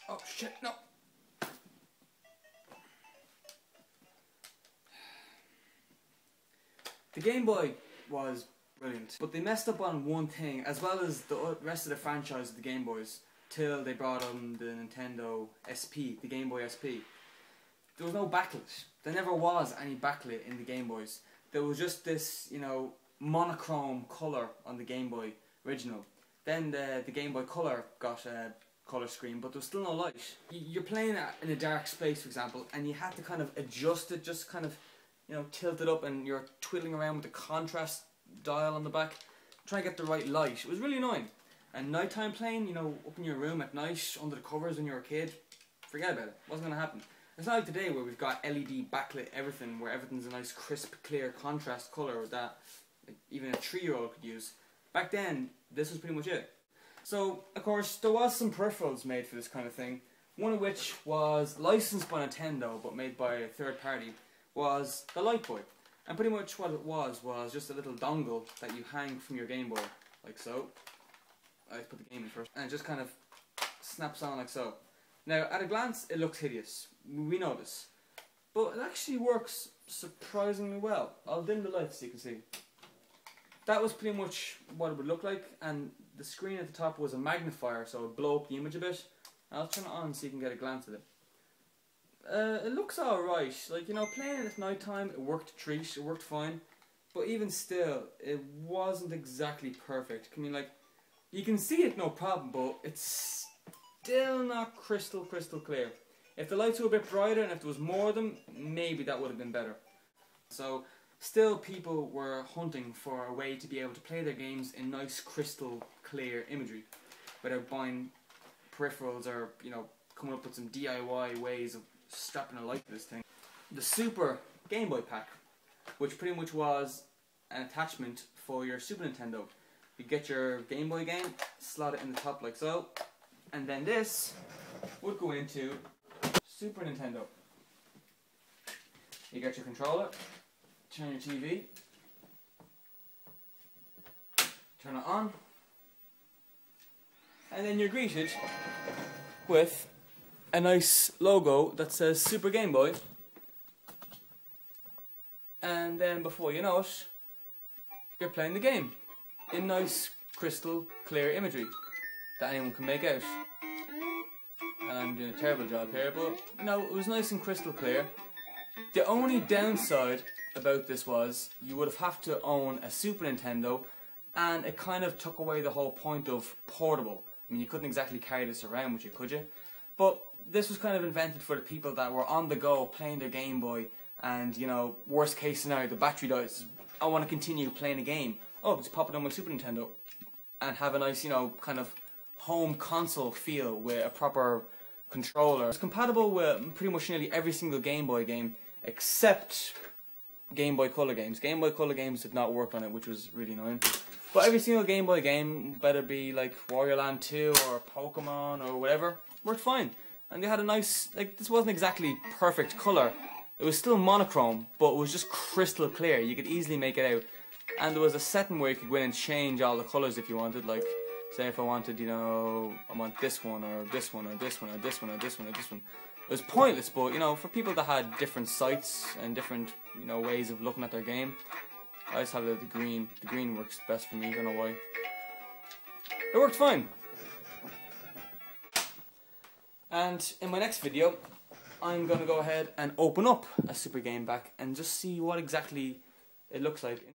Oh shit, no. The Game Boy was brilliant, but they messed up on one thing, as well as the rest of the franchise of the Game Boys, till they brought on the Nintendo SP, the Game Boy SP. There was no backlit. There never was any backlit in the Game Boys. There was just this, you know, monochrome colour on the Game Boy original. Then the Game Boy Color got a colour screen, but there was still no light. You're playing in a dark space, for example, and you had to kind of adjust it, just kind of, you know, tilt it up, and you're twiddling around with the contrast dial on the back, trying to get the right light. It was really annoying. And nighttime playing, you know, up in your room at night, under the covers when you were a kid, forget about it. It wasn't going to happen. It's not like today where we've got LED backlit everything, where everything's a nice crisp, clear contrast colour that even a 3-year-old could use. Back then, this was pretty much it. So, of course, there was some peripherals made for this kind of thing, one of which was licensed by Nintendo, but made by a third party, was the Light Boy. And pretty much what it was just a little dongle that you hang from your Game Boy, like so. I put the game in first, and it just kind of snaps on like so. Now, at a glance, it looks hideous. We know this. But it actually works surprisingly well. I'll dim the lights so you can see. That was pretty much what it would look like, and the screen at the top was a magnifier, so it would blow up the image a bit. I'll turn it on so you can get a glance at it. It looks alright. Like, you know, playing it at night time, it worked a treat, it worked fine. But even still, it wasn't exactly perfect. I mean, like, you can see it no problem, but it's still not crystal clear. If the lights were a bit brighter and if there was more of them, maybe that would have been better. So, still people were hunting for a way to be able to play their games in nice crystal clear imagery without buying peripherals or, you know, coming up with some DIY ways of strapping a light to this thing. The Super Game Boy pack, which pretty much was an attachment for your Super Nintendo. You get your Game Boy game, slot it in the top like so, and then this would go into Super Nintendo. You get your controller, turn your TV, turn it on, and then you're greeted with a nice logo that says Super Game Boy, and then before you know it, you're playing the game in nice crystal clear imagery that anyone can make out. And I'm doing a terrible job here, but you know, it was nice and crystal clear. The only downside about this was you would have to own a Super Nintendo, and it kind of took away the whole point of portable. I mean, you couldn't exactly carry this around with you, could you? But this was kind of invented for the people that were on the go playing their Game Boy, and, you know, worst case scenario, the battery dies. I want to continue playing a game. Oh, just pop it on my Super Nintendo and have a nice, you know, kind of home console feel with a proper controller. It's compatible with pretty much nearly every single Game Boy game except Game Boy Color games. Game Boy Color games did not work on it, which was really annoying. But every single Game Boy game, better be like Wario Land 2 or Pokemon or whatever, worked fine. And they had a nice, like, this wasn't exactly perfect colour. It was still monochrome, but it was just crystal clear. You could easily make it out. And there was a setting where you could go in and change all the colours if you wanted. Like, say if I wanted, you know, I want this one, or this one, or this one, or this one, or this one, or this one. It was pointless, but, you know, for people that had different sights and different, you know, ways of looking at their game, I just have the green. The green works best for me, don't know why. It worked fine. And in my next video, I'm going to go ahead and open up a Super Game Pack and just see what exactly it looks like.